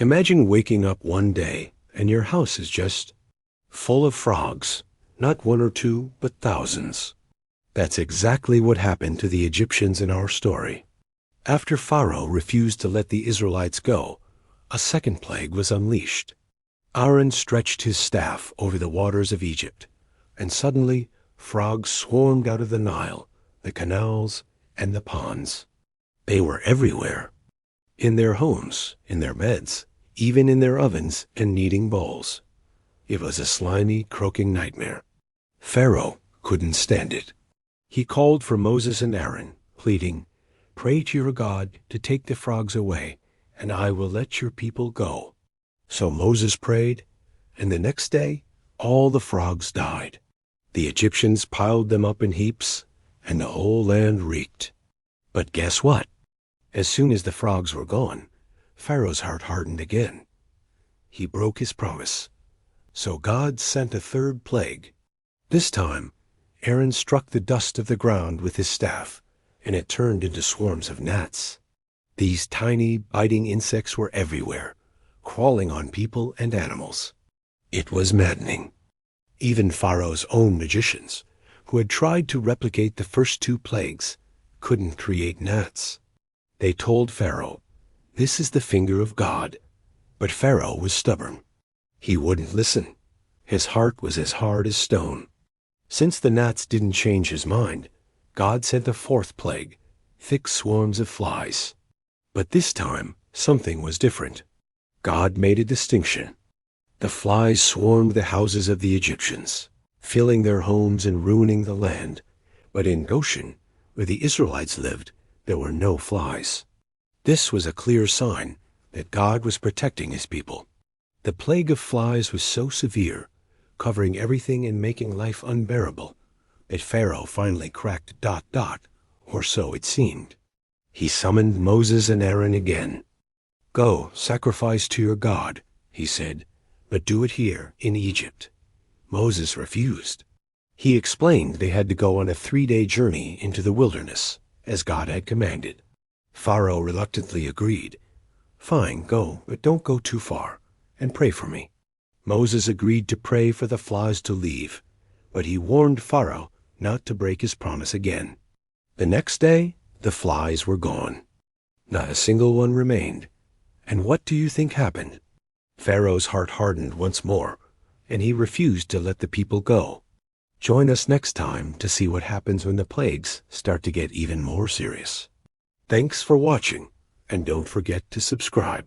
Imagine waking up one day and your house is just full of frogs, not one or two, but thousands. That's exactly what happened to the Egyptians in our story. After Pharaoh refused to let the Israelites go, a second plague was unleashed. Aaron stretched his staff over the waters of Egypt, and suddenly frogs swarmed out of the Nile, the canals, and the ponds. They were everywhere. In their homes, in their beds, even in their ovens and kneading bowls. It was a slimy, croaking nightmare. Pharaoh couldn't stand it. He called for Moses and Aaron, pleading, "Pray to your God to take the frogs away, and I will let your people go." So Moses prayed, and the next day all the frogs died. The Egyptians piled them up in heaps, and the whole land reeked. But guess what? As soon as the frogs were gone, Pharaoh's heart hardened again. He broke his promise. So God sent a third plague. This time, Aaron struck the dust of the ground with his staff, and it turned into swarms of gnats. These tiny, biting insects were everywhere, crawling on people and animals. It was maddening. Even Pharaoh's own magicians, who had tried to replicate the first two plagues, couldn't create gnats. They told Pharaoh, "This is the finger of God." But Pharaoh was stubborn. He wouldn't listen. His heart was as hard as stone. Since the gnats didn't change his mind, God sent a fourth plague, thick swarms of flies. But this time, something was different. God made a distinction. The flies swarmed the houses of the Egyptians, filling their homes and ruining the land. But in Goshen, where the Israelites lived, there were no flies. This was a clear sign that God was protecting his people. The plague of flies was so severe, covering everything and making life unbearable, that Pharaoh finally cracked ... or so it seemed. He summoned Moses and Aaron again. "Go, sacrifice to your God," he said, "but do it here in Egypt." Moses refused. He explained they had to go on a 3-day journey into the wilderness, as God had commanded. Pharaoh reluctantly agreed. "Fine, go, but don't go too far, and pray for me." Moses agreed to pray for the flies to leave, but he warned Pharaoh not to break his promise again. The next day, the flies were gone. Not a single one remained. And what do you think happened? Pharaoh's heart hardened once more, and he refused to let the people go. Join us next time to see what happens when the plagues start to get even more serious. Thanks for watching, and don't forget to subscribe.